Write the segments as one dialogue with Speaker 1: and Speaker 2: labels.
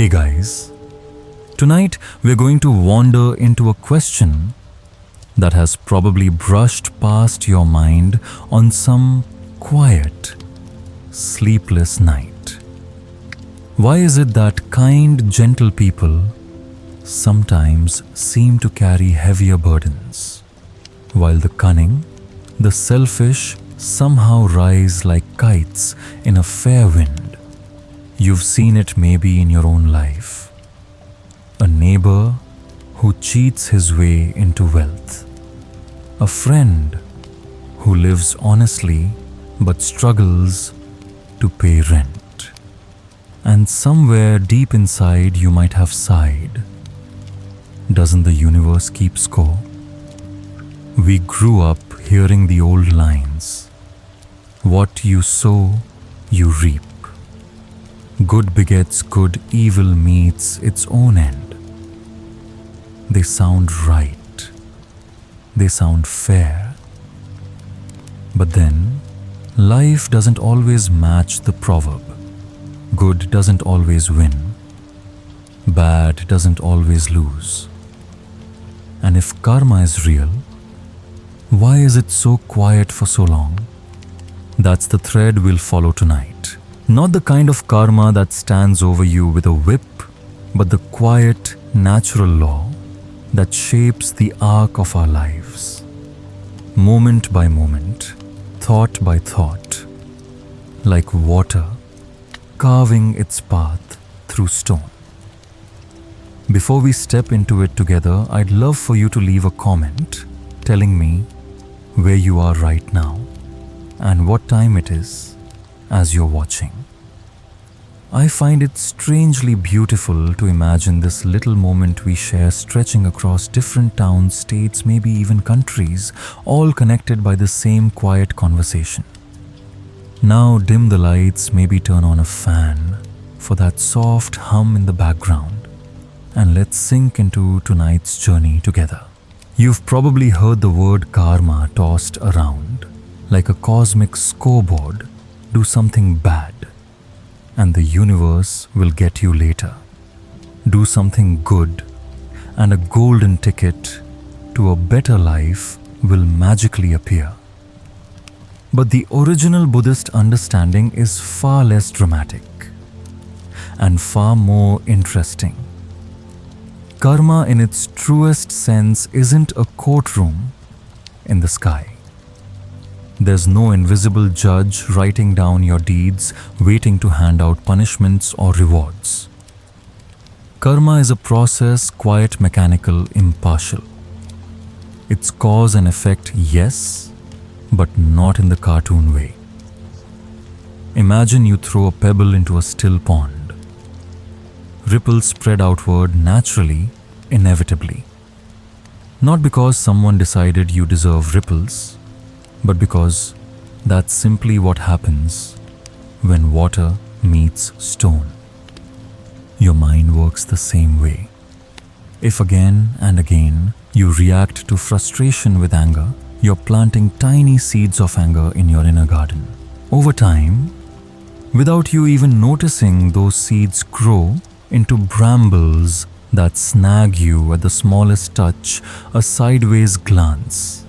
Speaker 1: Hey guys, tonight we're going to wander into a question that has probably brushed past your mind on some quiet, sleepless night. Why is it that kind, gentle people sometimes seem to carry heavier burdens, while the cunning, the selfish somehow rise like kites in a fair wind? You've seen it maybe in your own life. A neighbor who cheats his way into wealth. A friend who lives honestly but struggles to pay rent. And somewhere deep inside you might have sighed, doesn't the universe keep score? We grew up hearing the old lines. What you sow, you reap. Good begets good, evil meets its own end. They sound right. They sound fair. But then, life doesn't always match the proverb. Good doesn't always win. Bad doesn't always lose. And if karma is real, why is it so quiet for so long? That's the thread we'll follow tonight. Not the kind of karma that stands over you with a whip, but the quiet, natural law that shapes the arc of our lives. Moment by moment, thought by thought, like water carving its path through stone. Before we step into it together, I'd love for you to leave a comment telling me where you are right now and what time it is as you're watching. I find it strangely beautiful to imagine this little moment we share stretching across different towns, states, maybe even countries, all connected by the same quiet conversation. Now dim the lights, maybe turn on a fan for that soft hum in the background, and let's sink into tonight's journey together. You've probably heard the word karma tossed around, like a cosmic scoreboard. Do something bad, and the universe will get you later. Do something good, and a golden ticket to a better life will magically appear. But the original Buddhist understanding is far less dramatic and far more interesting. Karma in its truest sense isn't a courtroom in the sky. There's no invisible judge writing down your deeds, waiting to hand out punishments or rewards. Karma is a process, quiet, mechanical, impartial. It's cause and effect, yes, but not in the cartoon way. Imagine you throw a pebble into a still pond. Ripples spread outward naturally, inevitably. Not because someone decided you deserve ripples, but because that's simply what happens when water meets stone. Your mind works the same way. If again and again you react to frustration with anger, you're planting tiny seeds of anger in your inner garden. Over time, without you even noticing, those seeds grow into brambles that snag you at the smallest touch, a sideways glance,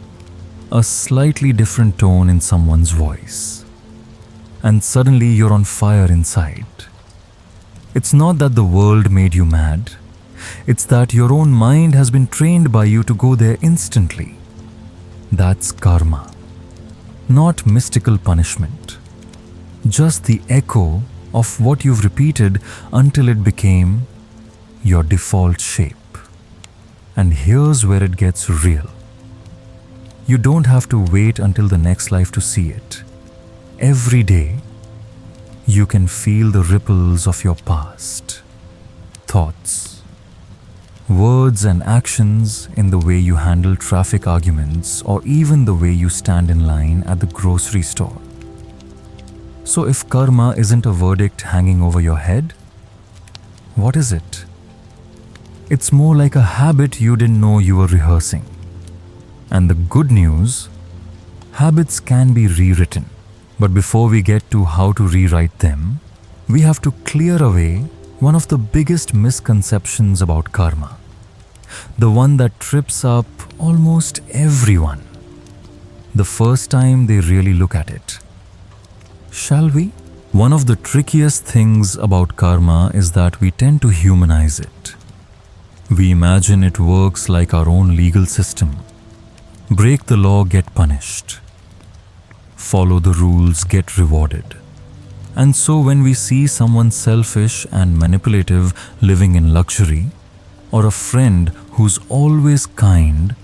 Speaker 1: a slightly different tone in someone's voice, and suddenly you're on fire inside. It's not that the world made you mad, it's that your own mind has been trained by you to go there instantly. That's karma, not mystical punishment, just the echo of what you've repeated until it became your default shape. And here's where it gets real. You don't have to wait until the next life to see it. Every day, you can feel the ripples of your past, thoughts, words and actions in the way you handle traffic arguments or even the way you stand in line at the grocery store. So if karma isn't a verdict hanging over your head, what is it? It's more like a habit you didn't know you were rehearsing. And the good news, habits can be rewritten. But before we get to how to rewrite them, we have to clear away one of the biggest misconceptions about karma, the one that trips up almost everyone the first time they really look at it. Shall we? One of the trickiest things about karma is that we tend to humanize it. We imagine it works like our own legal system. Break the law, get punished. Follow the rules, get rewarded. And so when we see someone selfish and manipulative living in luxury, or a friend who's always kind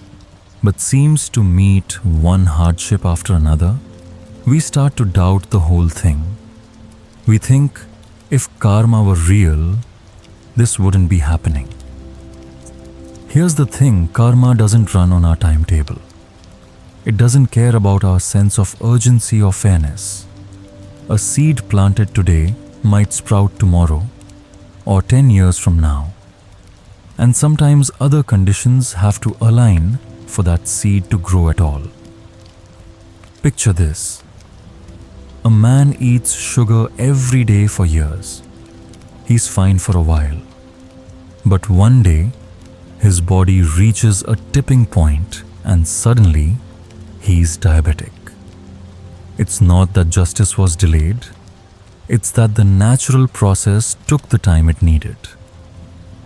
Speaker 1: but seems to meet one hardship after another, we start to doubt the whole thing. We think if karma were real, this wouldn't be happening. Here's the thing, karma doesn't run on our timetable. It doesn't care about our sense of urgency or fairness. A seed planted today might sprout tomorrow or 10 years from now. And sometimes other conditions have to align for that seed to grow at all. Picture this. A man eats sugar every day for years. He's fine for a while. But one day, his body reaches a tipping point and suddenly, he's diabetic. It's not that justice was delayed. It's that the natural process took the time it needed.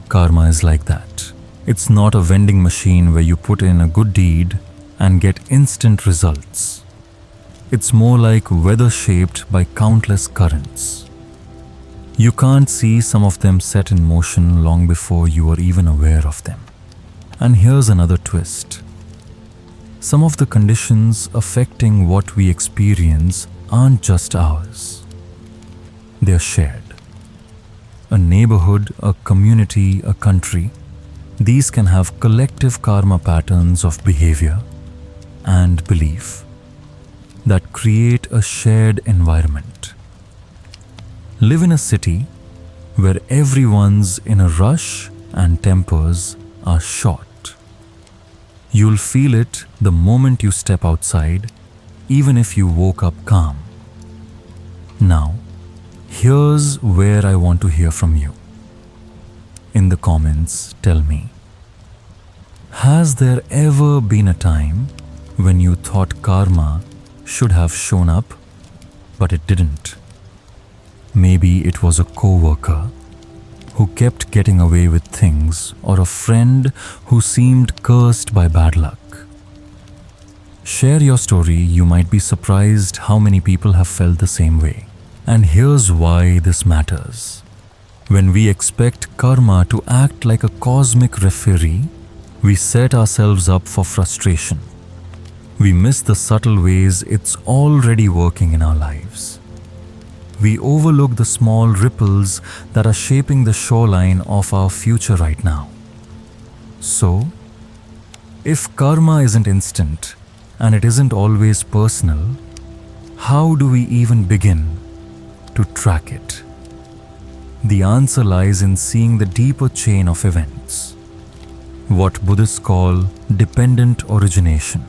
Speaker 1: Karma is like that. It's not a vending machine where you put in a good deed and get instant results. It's more like weather shaped by countless currents. You can't see some of them set in motion long before you are even aware of them. And here's another twist. Some of the conditions affecting what we experience aren't just ours. They're shared. A neighborhood, a community, a country, these can have collective karma patterns of behavior and belief that create a shared environment. Live in a city where everyone's in a rush and tempers are short. You'll feel it the moment you step outside, even if you woke up calm. Now, here's where I want to hear from you. In the comments, tell me, has there ever been a time when you thought karma should have shown up, but it didn't? Maybe it was a co-worker who kept getting away with things, or a friend who seemed cursed by bad luck. Share your story. You might be surprised how many people have felt the same way. And here's why this matters. When we expect karma to act like a cosmic referee, we set ourselves up for frustration. We miss the subtle ways it's already working in our lives. We overlook the small ripples that are shaping the shoreline of our future right now. So, if karma isn't instant and it isn't always personal, how do we even begin to track it? The answer lies in seeing the deeper chain of events, what Buddhists call dependent origination.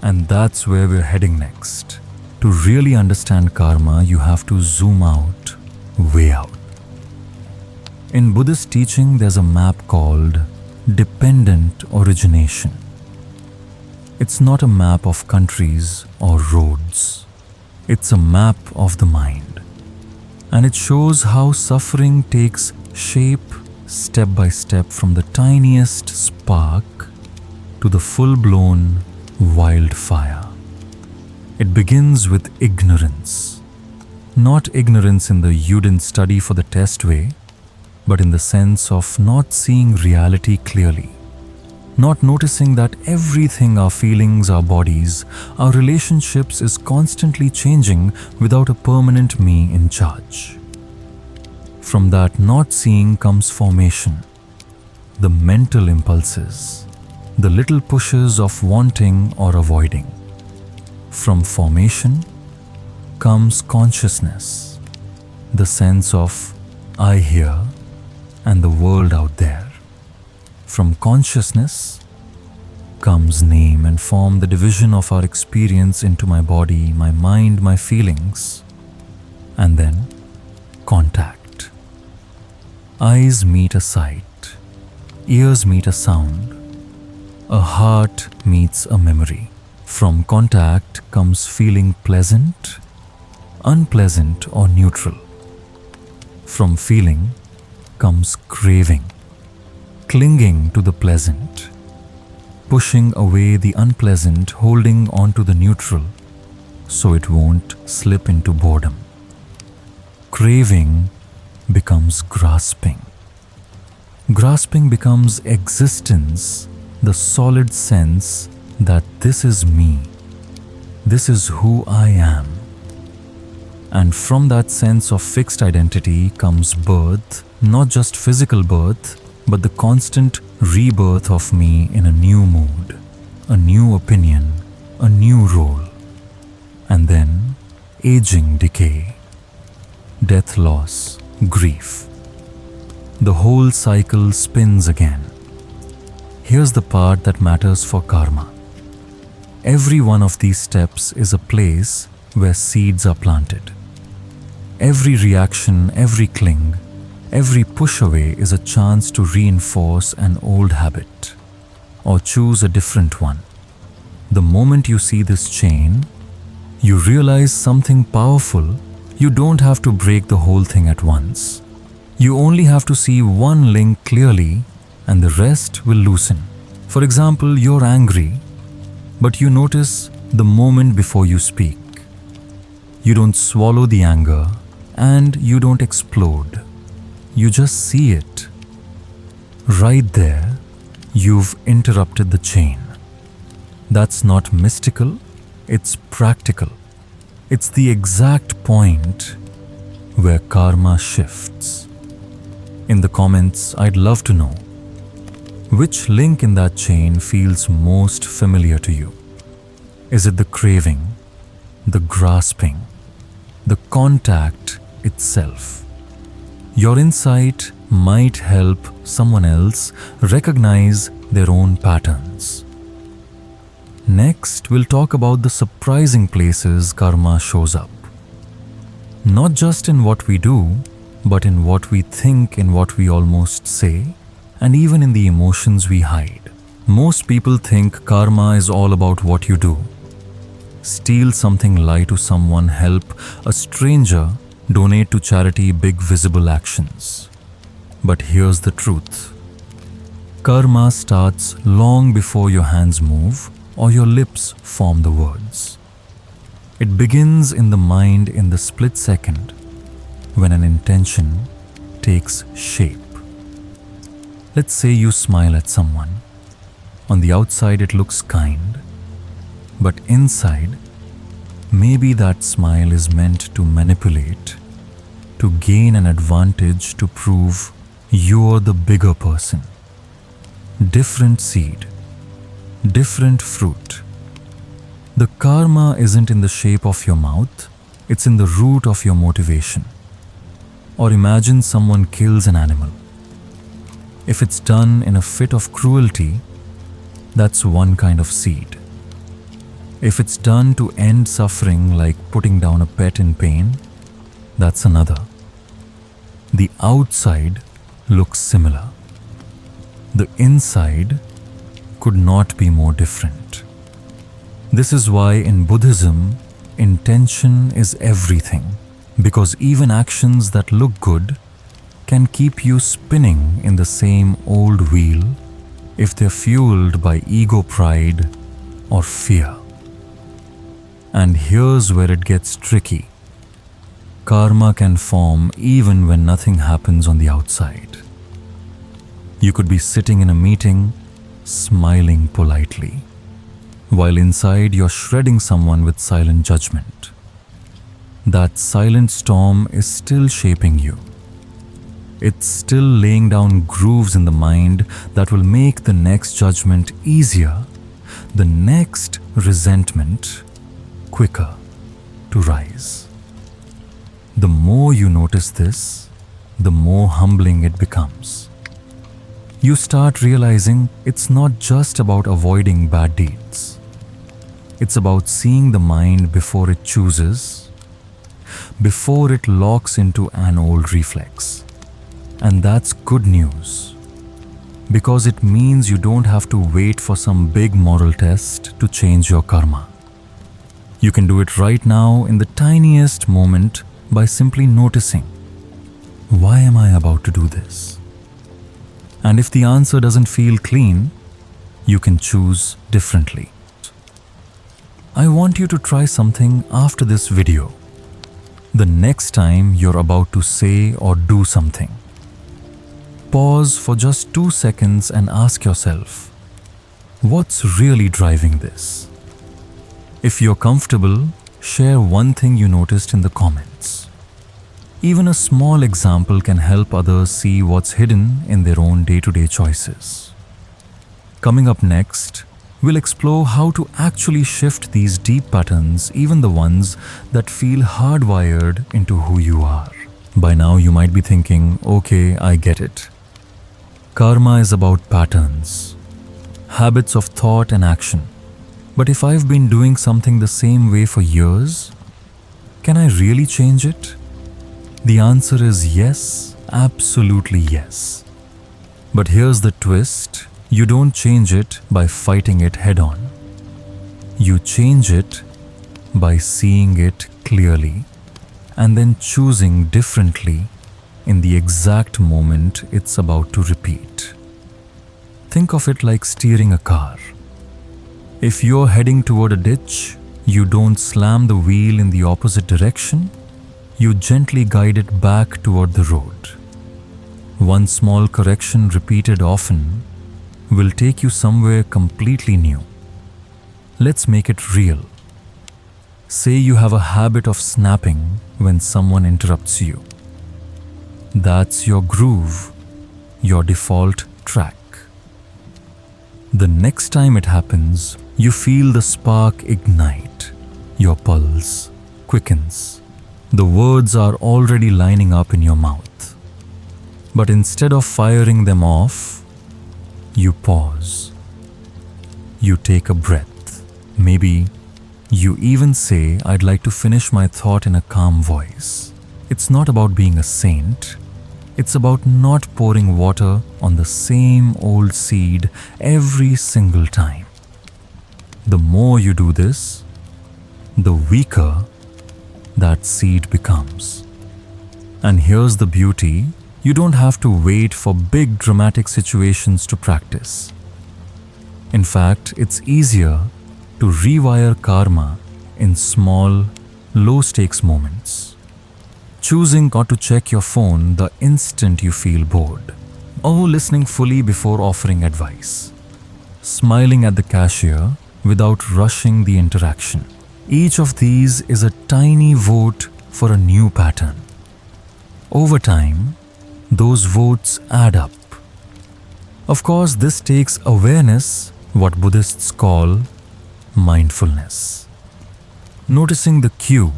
Speaker 1: And that's where we're heading next. To really understand karma, you have to zoom out, way out. In Buddhist teaching, there's a map called dependent origination. It's not a map of countries or roads. It's a map of the mind. And it shows how suffering takes shape step by step, from the tiniest spark to the full-blown wildfire. It begins with ignorance. Not ignorance in the you didn't study for the test way, but in the sense of not seeing reality clearly. Not noticing that everything, our feelings, our bodies, our relationships, is constantly changing without a permanent me in charge. From that not seeing comes formation, the mental impulses, the little pushes of wanting or avoiding. From formation comes consciousness, the sense of I here and the world out there. From consciousness comes name and form, the division of our experience into my body, my mind, my feelings, and then contact. Eyes meet a sight, ears meet a sound, a heart meets a memory. From contact comes feeling pleasant, unpleasant, or neutral. From feeling comes craving, clinging to the pleasant, pushing away the unpleasant, holding on to the neutral so it won't slip into boredom. Craving becomes grasping. Grasping becomes existence, the solid sense that this is me, this is who I am. And from that sense of fixed identity comes birth, not just physical birth, but the constant rebirth of me in a new mood, a new opinion, a new role. And then aging, decay, death, loss, grief. The whole cycle spins again. Here's the part that matters for karma. Every one of these steps is a place where seeds are planted. Every reaction, every cling, every push away is a chance to reinforce an old habit or choose a different one. The moment you see this chain, you realize something powerful. You don't have to break the whole thing at once. You only have to see one link clearly and the rest will loosen. For example, you're angry, but you notice the moment before you speak. You don't swallow the anger and you don't explode. You just see it. Right there, you've interrupted the chain. That's not mystical, it's practical. It's the exact point where karma shifts. In the comments, I'd love to know which link in that chain feels most familiar to you. Is it the craving, the grasping, the contact itself? Your insight might help someone else recognize their own patterns. Next, we'll talk about the surprising places karma shows up. Not just in what we do, but in what we think, in what we almost say, and even in the emotions we hide. Most people think karma is all about what you do. Steal something, lie to someone, help a stranger, donate to charity, big visible actions. But here's the truth. Karma starts long before your hands move or your lips form the words. It begins in the mind in the split second when an intention takes shape. Let's say you smile at someone. On the outside it looks kind, but inside, maybe that smile is meant to manipulate, to gain an advantage, to prove you're the bigger person. Different seed, different fruit. The karma isn't in the shape of your mouth, it's in the root of your motivation. Or imagine someone kills an animal. If it's done in a fit of cruelty, that's one kind of seed. If it's done to end suffering, like putting down a pet in pain, that's another. The outside looks similar. The inside could not be more different. This is why in Buddhism, intention is everything, because even actions that look good can keep you spinning in the same old wheel if they're fueled by ego, pride, or fear. And here's where it gets tricky. Karma can form even when nothing happens on the outside. You could be sitting in a meeting, smiling politely, while inside you're shredding someone with silent judgment. That silent storm is still shaping you. It's still laying down grooves in the mind that will make the next judgment easier, the next resentment quicker to rise. The more you notice this, the more humbling it becomes. You start realizing it's not just about avoiding bad deeds. It's about seeing the mind before it chooses, before it locks into an old reflex. And that's good news, because it means you don't have to wait for some big moral test to change your karma. You can do it right now in the tiniest moment by simply noticing, why am I about to do this? And if the answer doesn't feel clean, you can choose differently. I want you to try something after this video. The next time you're about to say or do something, pause for just 2 seconds and ask yourself, what's really driving this? If you're comfortable, share one thing you noticed in the comments. Even a small example can help others see what's hidden in their own day-to-day choices. Coming up next, we'll explore how to actually shift these deep patterns, even the ones that feel hardwired into who you are. By now you might be thinking, okay, I get it. Karma is about patterns, habits of thought and action. But if I've been doing something the same way for years, can I really change it? The answer is yes, absolutely yes. But here's the twist. You don't change it by fighting it head-on. You change it by seeing it clearly and then choosing differently in the exact moment it's about to repeat. Think of it like steering a car. If you're heading toward a ditch, you don't slam the wheel in the opposite direction. You gently guide it back toward the road. One small correction repeated often will take you somewhere completely new. Let's make it real. Say you have a habit of snapping when someone interrupts you. That's your groove, your default track. The next time it happens, you feel the spark ignite. Your pulse quickens. The words are already lining up in your mouth. But instead of firing them off, you pause. You take a breath. Maybe you even say, I'd like to finish my thought in a calm voice. It's not about being a saint. It's about not pouring water on the same old seed every single time. The more you do this, the weaker that seed becomes. And here's the beauty. You don't have to wait for big dramatic situations to practice. In fact, it's easier to rewire karma in small, low-stakes moments. Choosing not to check your phone the instant you feel bored. Or listening fully before offering advice. Smiling at the cashier without rushing the interaction. Each of these is a tiny vote for a new pattern. Over time, those votes add up. Of course, this takes awareness, what Buddhists call mindfulness. Noticing the cue,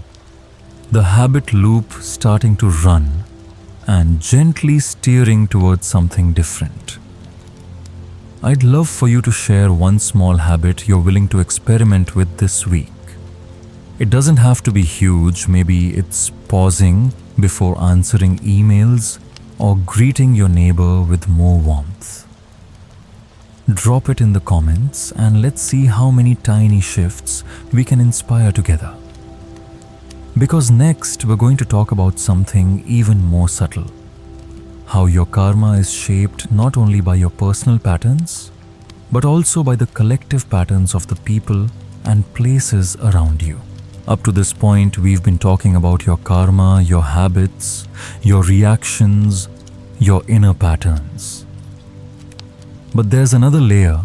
Speaker 1: the habit loop starting to run, and gently steering towards something different. I'd love for you to share one small habit you're willing to experiment with this week. It doesn't have to be huge. Maybe it's pausing before answering emails or greeting your neighbor with more warmth. Drop it in the comments and let's see how many tiny shifts we can inspire together. Because next we're going to talk about something even more subtle. How your karma is shaped not only by your personal patterns, but also by the collective patterns of the people and places around you. Up to this point, we've been talking about your karma, your habits, your reactions, your inner patterns. But there's another layer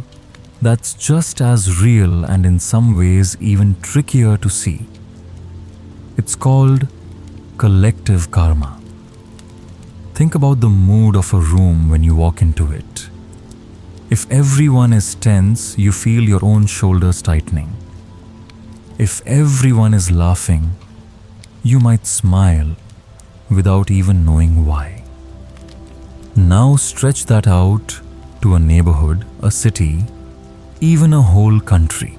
Speaker 1: that's just as real and in some ways even trickier to see. It's called collective karma. Think about the mood of a room when you walk into it. If everyone is tense, you feel your own shoulders tightening. If everyone is laughing, you might smile without even knowing why. Now stretch that out to a neighborhood, a city, even a whole country.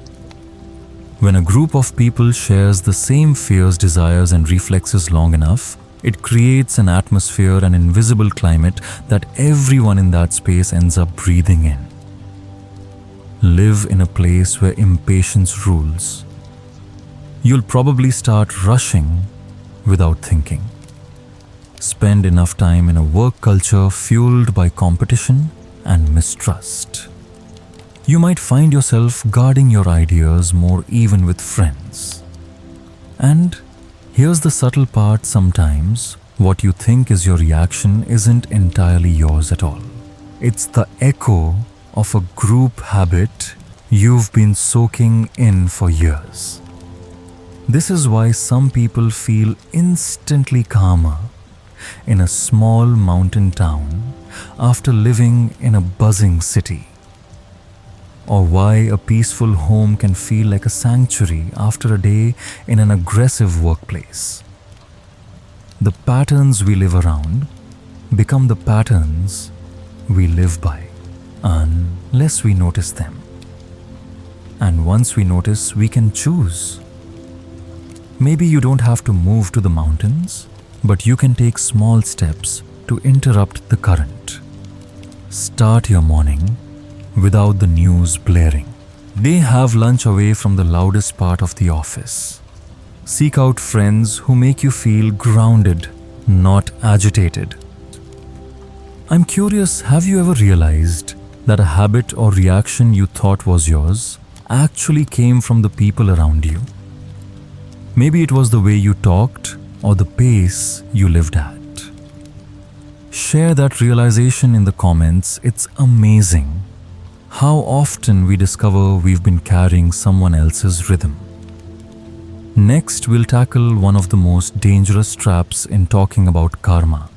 Speaker 1: When a group of people shares the same fears, desires, and reflexes long enough, It creates an atmosphere, an invisible climate that everyone in that space ends up breathing in. Live in a place where impatience rules. You'll probably start rushing without thinking. Spend enough time in a work culture fueled by competition and mistrust. You might find yourself guarding your ideas more even with friends. And here's the subtle part: sometimes what you think is your reaction isn't entirely yours at all. It's the echo of a group habit you've been soaking in for years. This is why some people feel instantly calmer in a small mountain town after living in a buzzing city, or why a peaceful home can feel like a sanctuary after a day in an aggressive workplace. The patterns we live around become the patterns we live by, unless we notice them. And once we notice, we can choose. Maybe you don't have to move to the mountains, but you can take small steps to interrupt the current. Start your morning without the news blaring. They have lunch away from the loudest part of the office. Seek out friends who make you feel grounded, not agitated. I'm curious, have you ever realized that a habit or reaction you thought was yours actually came from the people around you? Maybe it was the way you talked or the pace you lived at. Share that realization in the comments. It's amazing how often we discover we've been carrying someone else's rhythm. Next, we'll tackle one of the most dangerous traps in talking about karma: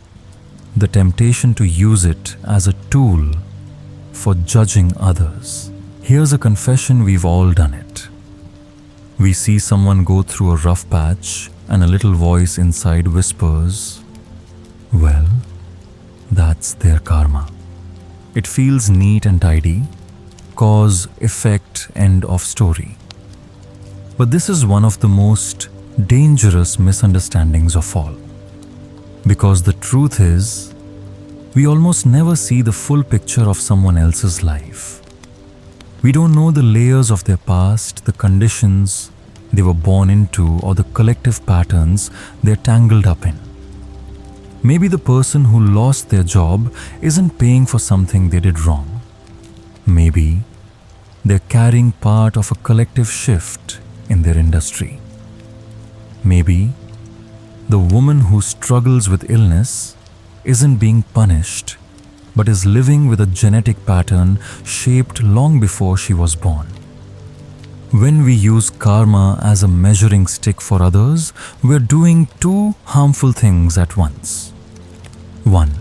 Speaker 1: the temptation to use it as a tool for judging others. Here's a confession: we've all done it. We see someone go through a rough patch, and a little voice inside whispers, "Well, that's their karma." It feels neat and tidy. Cause, effect, end of story. But this is one of the most dangerous misunderstandings of all. Because the truth is, we almost never see the full picture of someone else's life. We don't know the layers of their past, the conditions they were born into, or the collective patterns they're tangled up in. Maybe the person who lost their job isn't paying for something they did wrong. Maybe they're carrying part of a collective shift in their industry. Maybe the woman who struggles with illness isn't being punished, but is living with a genetic pattern shaped long before she was born. When we use karma as a measuring stick for others, we're doing two harmful things at once. One,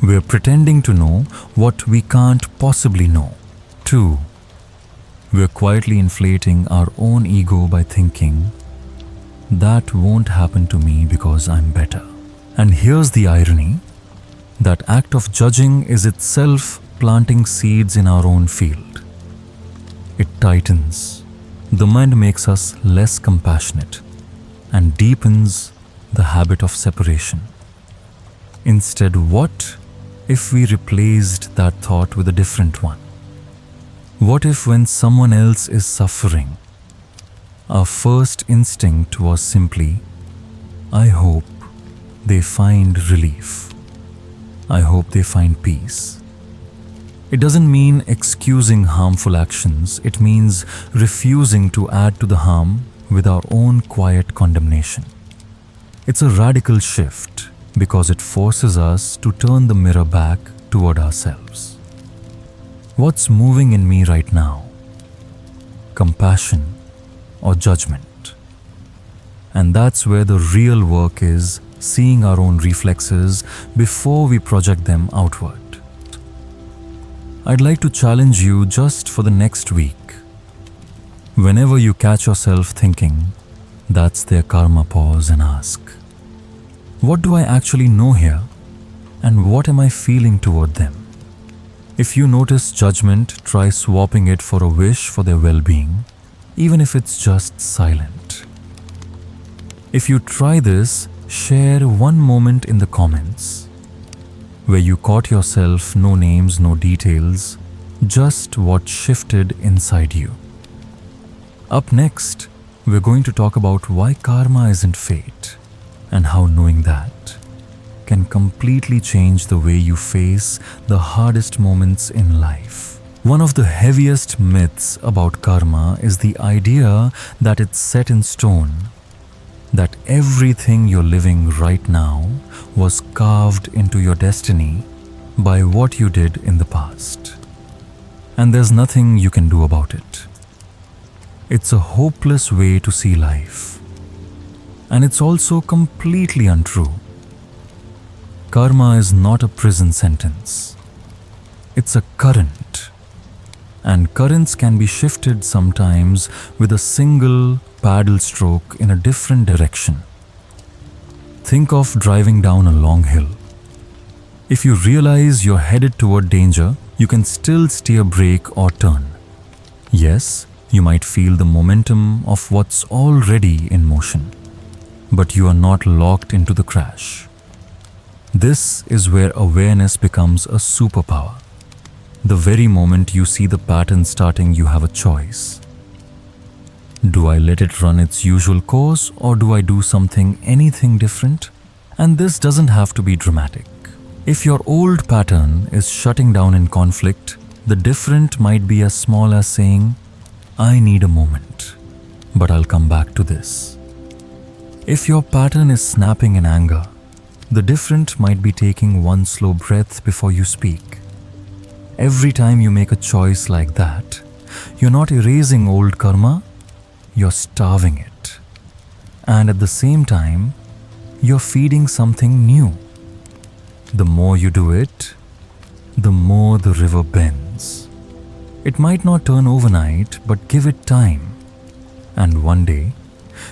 Speaker 1: we're pretending to know what we can't possibly know. Two, we're quietly inflating our own ego by thinking, that won't happen to me because I'm better. And here's the irony: that act of judging is itself planting seeds in our own field. It tightens the mind, makes us less compassionate, and deepens the habit of separation. Instead, what if we replaced that thought with a different one? What if when someone else is suffering, our first instinct was simply, I hope they find relief. I hope they find peace. It doesn't mean excusing harmful actions. It means refusing to add to the harm with our own quiet condemnation. It's a radical shift because it forces us to turn the mirror back toward ourselves. What's moving in me right now? Compassion or judgment? And that's where the real work is, seeing our own reflexes before we project them outward. I'd like to challenge you just for the next week. Whenever you catch yourself thinking, that's their karma, pause and ask, what do I actually know here? And what am I feeling toward them? If you notice judgment, try swapping it for a wish for their well-being, even if it's just silent. If you try this, share one moment in the comments where you caught yourself, no names, no details, just what shifted inside you. Up next, we're going to talk about why karma isn't fate and how knowing that can completely change the way you face the hardest moments in life. One of the heaviest myths about karma is the idea that it's set in stone, that everything you're living right now was carved into your destiny by what you did in the past. And there's nothing you can do about it. It's a hopeless way to see life. And it's also completely untrue. Karma is not a prison sentence. It's a current. And currents can be shifted sometimes with a single paddle stroke in a different direction. Think of driving down a long hill. If you realize you're headed toward danger, you can still steer, brake, or turn. Yes, you might feel the momentum of what's already in motion, but you are not locked into the crash. This is where awareness becomes a superpower. The very moment you see the pattern starting, you have a choice. Do I let it run its usual course, or do I do anything different? And this doesn't have to be dramatic. If your old pattern is shutting down in conflict, the different might be as small as saying, I need a moment, but I'll come back to this. If your pattern is snapping in anger, the different might be taking one slow breath before you speak. Every time you make a choice like that, you're not erasing old karma, you're starving it. And at the same time, you're feeding something new. The more you do it, the more the river bends. It might not turn overnight, but give it time. And one day,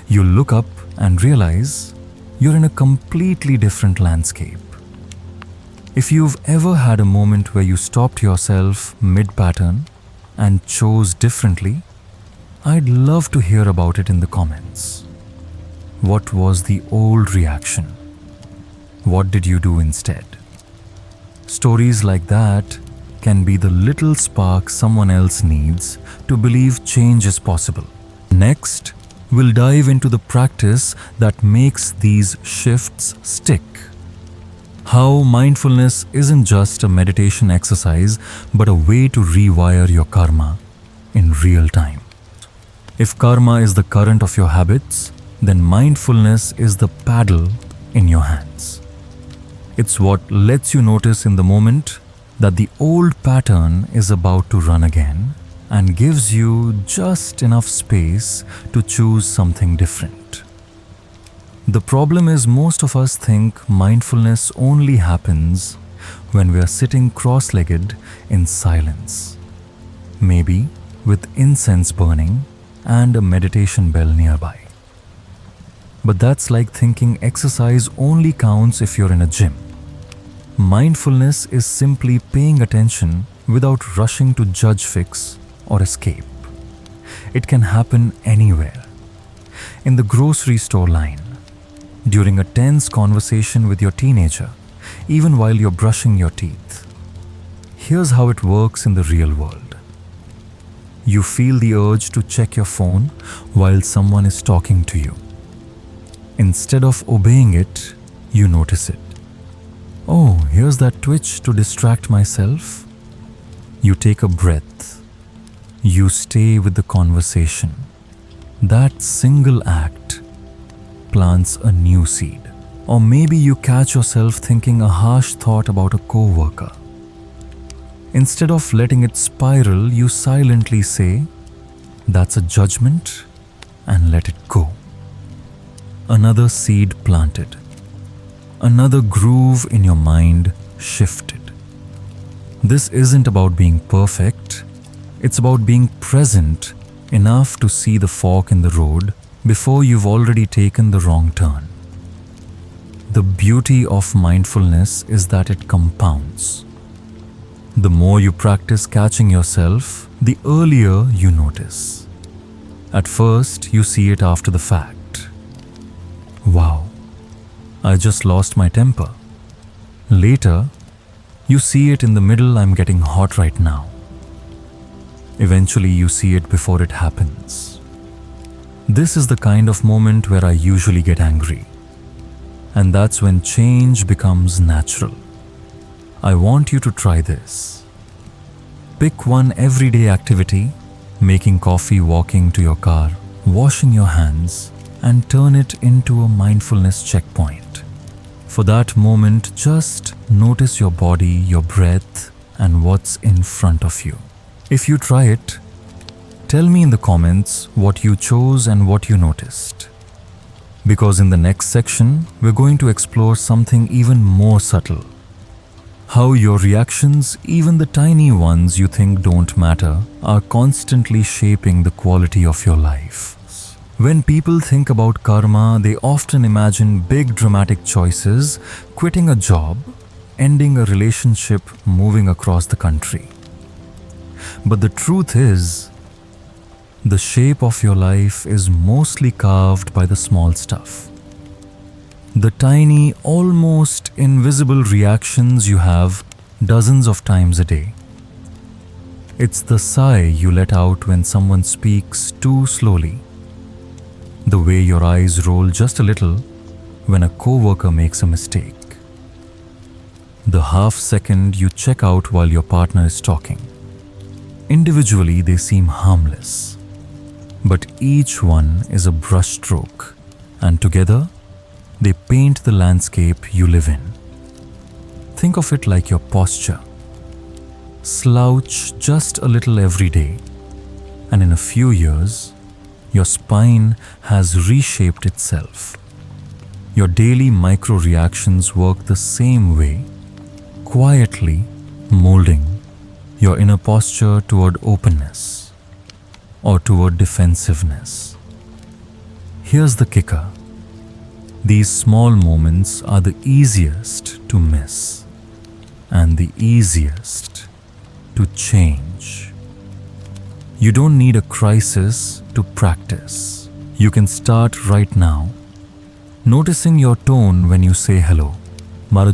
Speaker 1: you look up and realize you're in a completely different landscape. If you've ever had a moment where you stopped yourself mid-pattern and chose differently, I'd love to hear about it in the comments. What was the old reaction? What did you do instead? Stories like that can be the little spark someone else needs to believe change is possible. Next, we'll dive into the practice that makes these shifts stick. How mindfulness isn't just a meditation exercise, but a way to rewire your karma in real time. If karma is the current of your habits, then mindfulness is the paddle in your hands. It's what lets you notice in the moment that the old pattern is about to run again and gives you just enough space to choose something different. The problem is most of us think mindfulness only happens when we are sitting cross-legged in silence, maybe with incense burning and a meditation bell nearby. But that's like thinking exercise only counts if you're in a gym. Mindfulness is simply paying attention without rushing to judge, fix, or escape. It can happen anywhere. In the grocery store line, during a tense conversation with your teenager, even while you're brushing your teeth. Here's how it works in the real world. You feel the urge to check your phone while someone is talking to you. Instead of obeying it, you notice it. Oh, here's that twitch to distract myself. You take a breath. You stay with the conversation. That single act plants a new seed. Or maybe you catch yourself thinking a harsh thought about a co-worker. Instead of letting it spiral, you silently say, "That's a judgment," and let it go. Another seed planted. Another groove in your mind shifted. This isn't about being perfect. It's about being present enough to see the fork in the road before you've already taken the wrong turn. The beauty of mindfulness is that it compounds. The more you practice catching yourself, the earlier you notice. At first, you see it after the fact. Wow, I just lost my temper. Later, you see it in the middle, I'm getting hot right now. Eventually, you see it before it happens. This is the kind of moment where I usually get angry. And that's when change becomes natural. I want you to try this. Pick one everyday activity, making coffee, walking to your car, washing your hands, and turn it into a mindfulness checkpoint. For that moment, just notice your body, your breath, and what's in front of you. If you try it, tell me in the comments what you chose and what you noticed. Because in the next section, we're going to explore something even more subtle. How your reactions, even the tiny ones you think don't matter, are constantly shaping the quality of your life. When people think about karma, they often imagine big dramatic choices, quitting a job, ending a relationship, moving across the country. But the truth is, the shape of your life is mostly carved by the small stuff. The tiny, almost invisible reactions you have dozens of times a day. It's the sigh you let out when someone speaks too slowly. The way your eyes roll just a little when a coworker makes a mistake. The half second you check out while your partner is talking. Individually, they seem harmless, but each one is a brushstroke, and together, they paint the landscape you live in. Think of it like your posture. Slouch just a little every day, and in a few years, your spine has reshaped itself. Your daily micro-reactions work the same way, quietly molding your inner posture toward openness or toward defensiveness. Here's the kicker. These small moments are the easiest to miss and the easiest to change. You don't need a crisis to practice. You can start right now, noticing your tone when you say hello,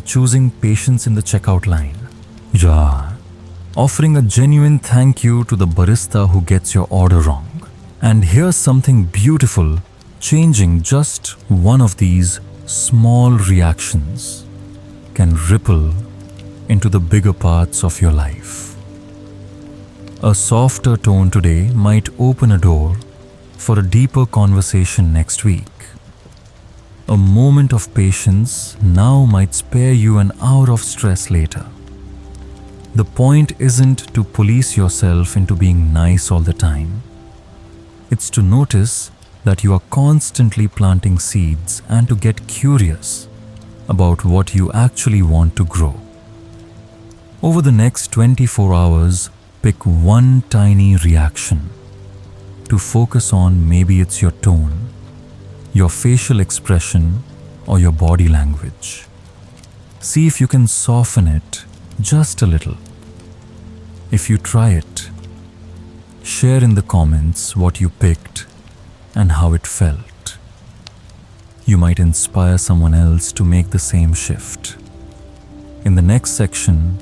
Speaker 1: choosing patience in the checkout line, offering a genuine thank you to the barista who gets your order wrong. And here's something beautiful, changing just one of these small reactions can ripple into the bigger parts of your life. A softer tone today might open a door for a deeper conversation next week. A moment of patience now might spare you an hour of stress later. The point isn't to police yourself into being nice all the time. It's to notice that you are constantly planting seeds and to get curious about what you actually want to grow. Over the next 24 hours, pick one tiny reaction to focus on. Maybe it's your tone, your facial expression, or your body language. See if you can soften it just a little. If you try it, share in the comments what you picked and how it felt. You might inspire someone else to make the same shift. In the next section,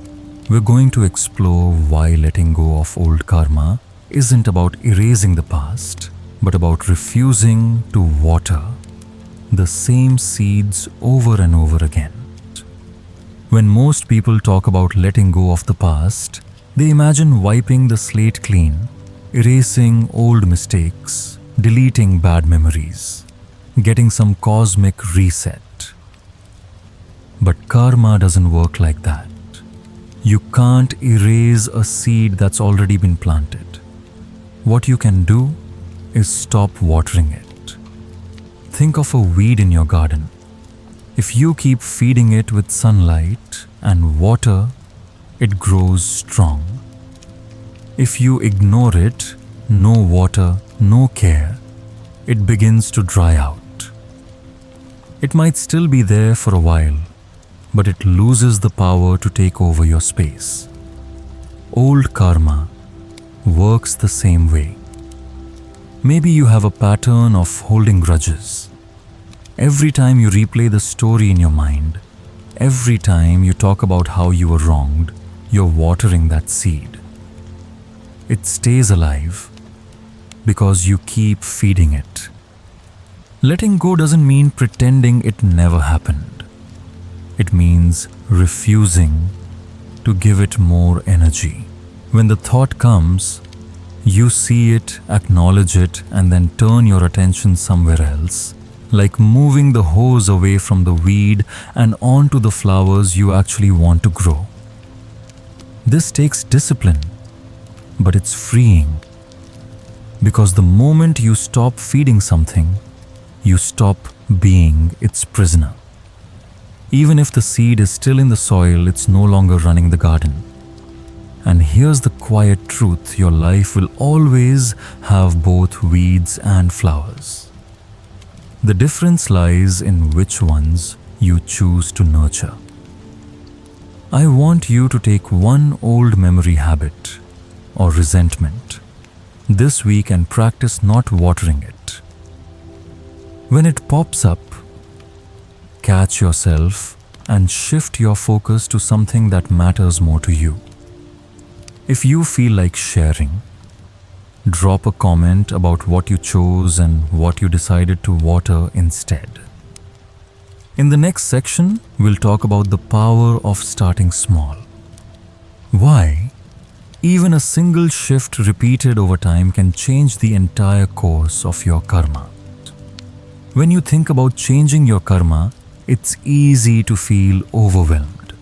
Speaker 1: we're going to explore why letting go of old karma isn't about erasing the past, but about refusing to water the same seeds over and over again. When most people talk about letting go of the past, they imagine wiping the slate clean, erasing old mistakes, deleting bad memories, getting some cosmic reset. But karma doesn't work like that. You can't erase a seed that's already been planted. What you can do is stop watering it. Think of a weed in your garden. If you keep feeding it with sunlight and water, it grows strong. If you ignore it, no water, no care, it begins to dry out. It might still be there for a while, but it loses the power to take over your space. Old karma works the same way. Maybe you have a pattern of holding grudges, Every time you replay the story in your mind, every time you talk about how you were wronged, you're watering that seed. It stays alive because you keep feeding it. Letting go doesn't mean pretending it never happened. It means refusing to give it more energy. When the thought comes, you see it, acknowledge it, and then turn your attention somewhere else, like moving the hose away from the weed and onto the flowers you actually want to grow. This takes discipline, but it's freeing. Because the moment you stop feeding something, you stop being its prisoner. Even if the seed is still in the soil, it's no longer running the garden. And here's the quiet truth: your life will always have both weeds and flowers. The difference lies in which ones you choose to nurture. I want you to take one old memory habit or resentment this week and practice not watering it. When it pops up, catch yourself and shift your focus to something that matters more to you. If you feel like sharing, drop a comment about what you chose and what you decided to water instead. In the next section, we'll talk about the power of starting small. Why even a single shift repeated over time can change the entire course of your karma. When you think about changing your karma, it's easy to feel overwhelmed.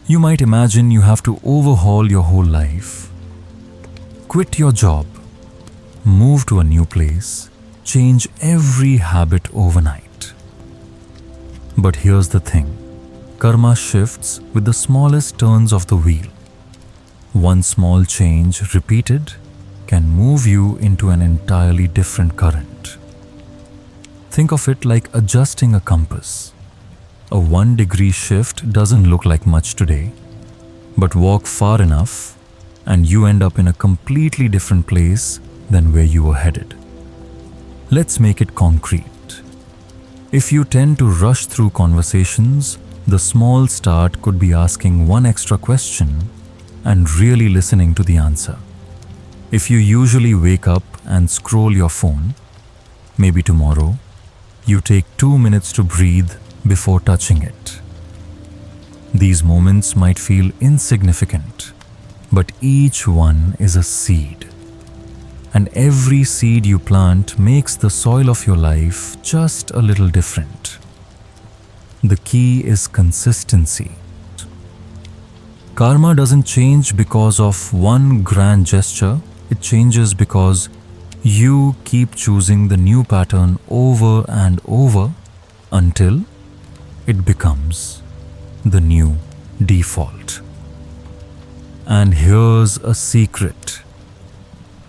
Speaker 1: You might imagine you have to overhaul your whole life. Quit your job, move to a new place, change every habit overnight. But here's the thing: karma shifts with the smallest turns of the wheel. One small change repeated can move you into an entirely different current. Think of it like adjusting a compass. A 1-degree shift doesn't look like much today, but walk far enough and you end up in a completely different place than where you were headed. Let's make it concrete. If you tend to rush through conversations, the small start could be asking one extra question and really listening to the answer. If you usually wake up and scroll your phone, maybe tomorrow you take 2 minutes to breathe before touching it. These moments might feel insignificant, but each one is a seed. And every seed you plant makes the soil of your life just a little different. The key is consistency. Karma doesn't change because of one grand gesture. It changes because you keep choosing the new pattern over and over until it becomes the new default. And here's a secret.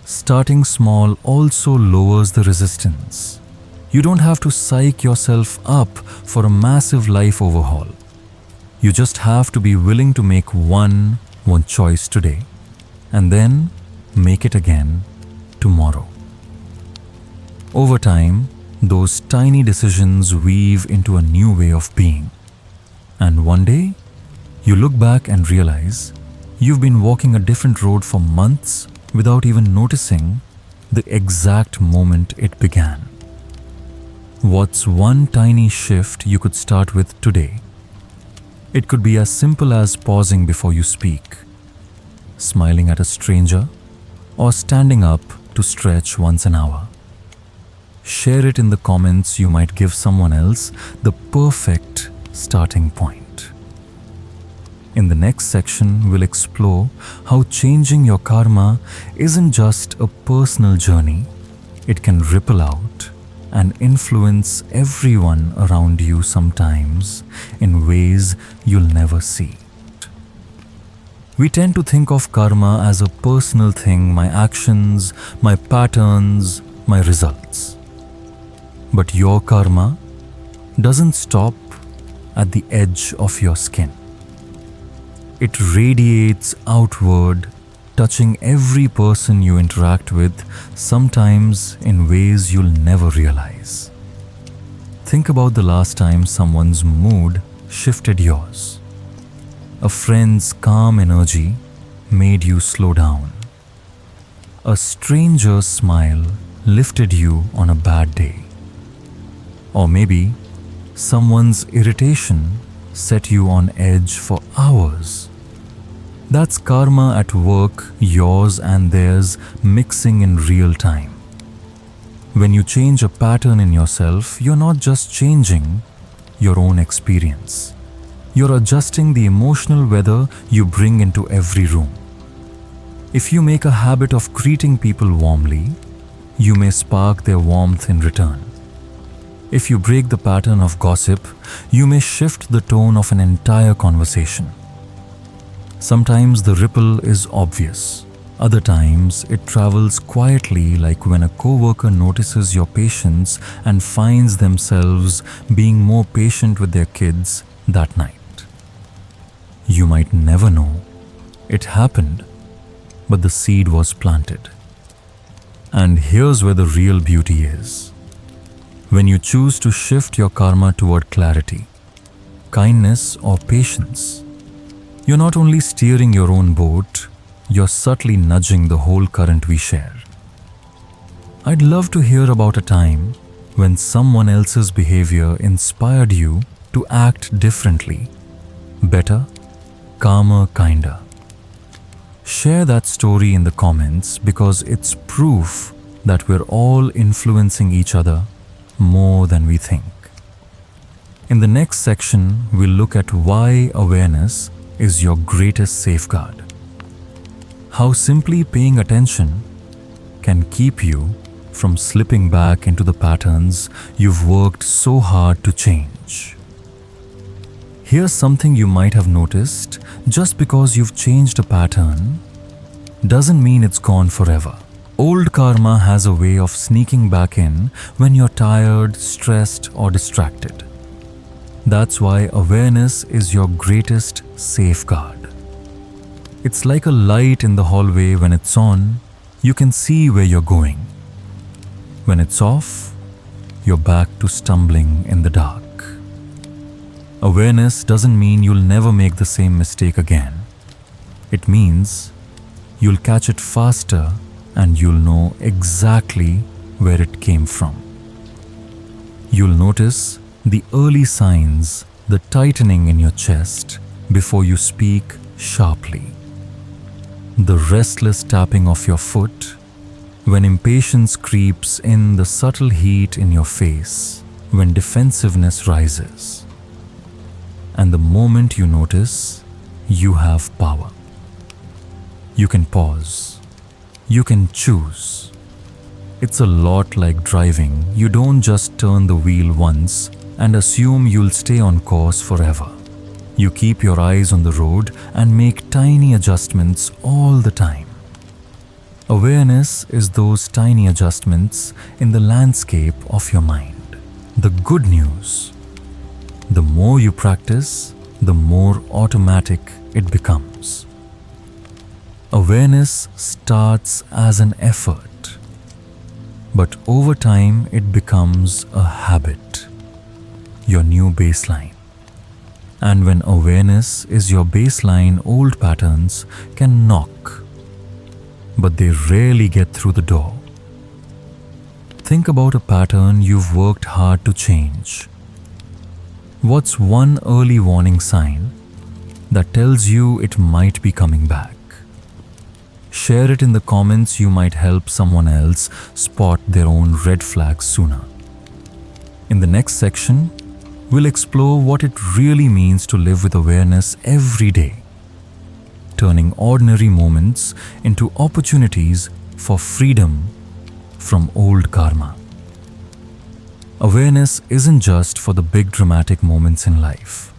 Speaker 1: Starting small also lowers the resistance. You don't have to psych yourself up for a massive life overhaul. You just have to be willing to make one choice today and then make it again tomorrow. Over time, those tiny decisions weave into a new way of being. And one day, you look back and realize you've been walking a different road for months without even noticing the exact moment it began. What's one tiny shift you could start with today? It could be as simple as pausing before you speak, smiling at a stranger, or standing up to stretch once an hour. Share it in the comments. You might give someone else the perfect starting point. In the next section, we'll explore how changing your karma isn't just a personal journey. It can ripple out and influence everyone around you, sometimes in ways you'll never see. We tend to think of karma as a personal thing: my actions, my patterns, my results. But your karma doesn't stop at the edge of your skin. It radiates outward, touching every person you interact with, sometimes in ways you'll never realize. Think about the last time someone's mood shifted yours. A friend's calm energy made you slow down. A stranger's smile lifted you on a bad day. Or maybe someone's irritation set you on edge for hours. That's karma at work, yours and theirs mixing in real time. When you change a pattern in yourself, you're not just changing your own experience. You're adjusting the emotional weather you bring into every room. If you make a habit of greeting people warmly, you may spark their warmth in return. If you break the pattern of gossip, you may shift the tone of an entire conversation. Sometimes the ripple is obvious. Other times it travels quietly, like when a coworker notices your patience and finds themselves being more patient with their kids that night. You might never know it happened, but the seed was planted. And here's where the real beauty is. When you choose to shift your karma toward clarity, kindness, or patience, you're not only steering your own boat, you're subtly nudging the whole current we share. I'd love to hear about a time when someone else's behavior inspired you to act differently, better, calmer, kinder. Share that story in the comments because it's proof that we're all influencing each other more than we think. In the next section, we'll look at why awareness is your greatest safeguard. How simply paying attention can keep you from slipping back into the patterns you've worked so hard to change. Here's something you might have noticed: just because you've changed a pattern doesn't mean it's gone forever. Old karma has a way of sneaking back in when you're tired, stressed, or distracted. That's why awareness is your greatest safeguard. It's like a light in the hallway. When it's on, you can see where you're going. When it's off, you're back to stumbling in the dark. Awareness doesn't mean you'll never make the same mistake again. It means you'll catch it faster and you'll know exactly where it came from. You'll notice the early signs, the tightening in your chest before you speak sharply, the restless tapping of your foot when impatience creeps in, the subtle heat in your face when defensiveness rises. And the moment you notice, you have power. You can pause. You can choose. It's a lot like driving. You don't just turn the wheel once and assume you'll stay on course forever. You keep your eyes on the road and make tiny adjustments all the time. Awareness is those tiny adjustments in the landscape of your mind. The good news: the more you practice, the more automatic it becomes. Awareness starts as an effort, but over time it becomes a habit, your new baseline. And when awareness is your baseline, old patterns can knock, but they rarely get through the door. Think about a pattern you've worked hard to change. What's one early warning sign that tells you it might be coming back? Share it in the comments. You might help someone else spot their own red flags sooner. In the next section, we'll explore what it really means to live with awareness every day, turning ordinary moments into opportunities for freedom from old karma. Awareness isn't just for the big dramatic moments in life.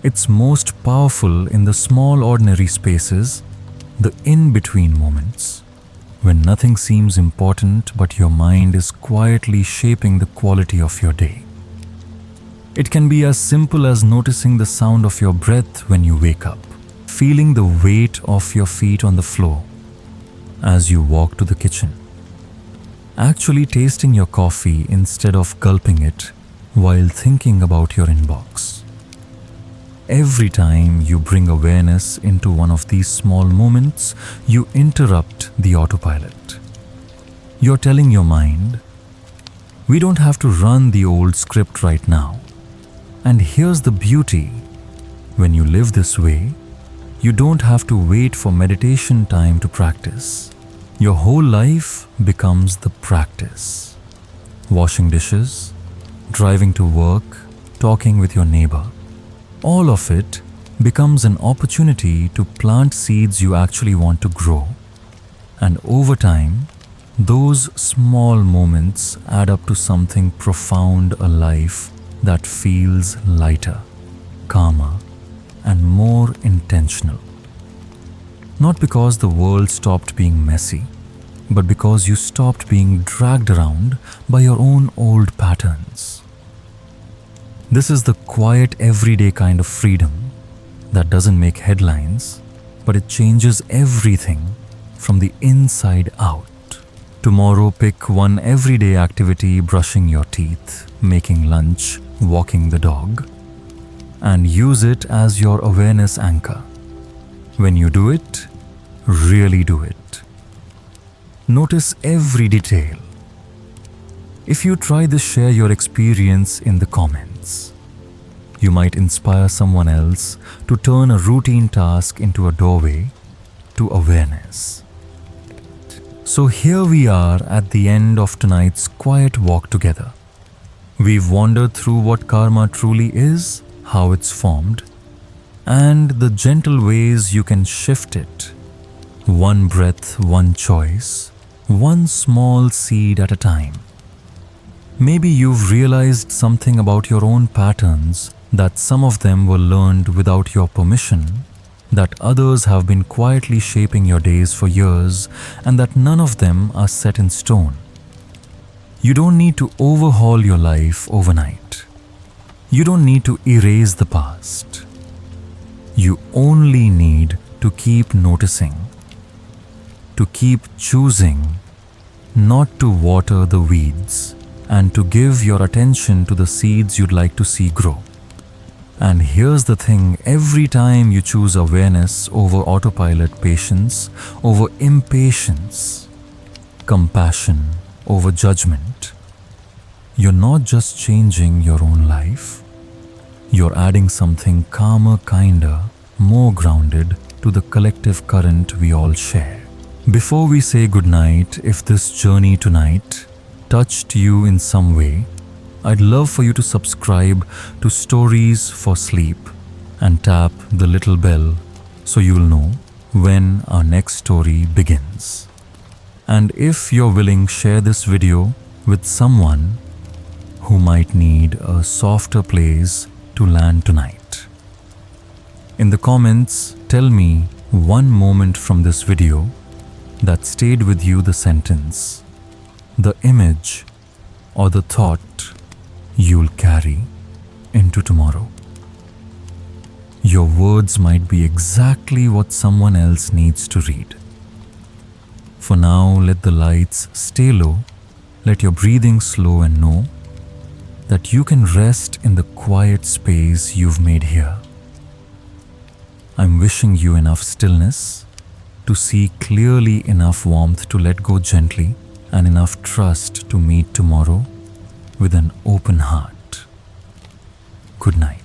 Speaker 1: It's most powerful in the small ordinary spaces, the in-between moments, when nothing seems important but your mind is quietly shaping the quality of your day. It can be as simple as noticing the sound of your breath when you wake up, feeling the weight of your feet on the floor as you walk to the kitchen, actually tasting your coffee instead of gulping it while thinking about your inbox. Every time you bring awareness into one of these small moments, you interrupt the autopilot. You're telling your mind, we don't have to run the old script right now. And here's the beauty. When you live this way, you don't have to wait for meditation time to practice. Your whole life becomes the practice. Washing dishes, driving to work, talking with your neighbor. All of it becomes an opportunity to plant seeds you actually want to grow. And over time, those small moments add up to something profound, a life that feels lighter, calmer, and more intentional. Not because the world stopped being messy, but because you stopped being dragged around by your own old patterns. This is the quiet, everyday kind of freedom that doesn't make headlines, but it changes everything from the inside out. Tomorrow, pick one everyday activity: brushing your teeth, making lunch, walking the dog, and use it as your awareness anchor. When you do it, really do it. Notice every detail. If you try this, share your experience in the comments. You might inspire someone else to turn a routine task into a doorway to awareness. So here we are at the end of tonight's quiet walk together. We've wandered through what karma truly is, how it's formed, and the gentle ways you can shift it. One breath, one choice, one small seed at a time. Maybe you've realized something about your own patterns, that some of them were learned without your permission, that others have been quietly shaping your days for years, and that none of them are set in stone. You don't need to overhaul your life overnight. You don't need to erase the past. You only need to keep noticing, to keep choosing not to water the weeds, and to give your attention to the seeds you'd like to see grow. And here's the thing, every time you choose awareness over autopilot, patience over impatience, compassion over judgment, you're not just changing your own life, you're adding something calmer, kinder, more grounded to the collective current we all share. Before we say goodnight, if this journey tonight touched you in some way, I'd love for you to subscribe to Stories for Sleep and tap the little bell so you'll know when our next story begins. And if you're willing, share this video with someone who might need a softer place to land tonight. In the comments, tell me one moment from this video that stayed with you, the sentence, the image, or the thought you'll carry into tomorrow. Your words might be exactly what someone else needs to read. For now, let the lights stay low, let your breathing slow, and know that you can rest in the quiet space you've made here. I'm wishing you enough stillness to see clearly, enough warmth to let go gently, and enough trust to meet tomorrow with an open heart. Good night.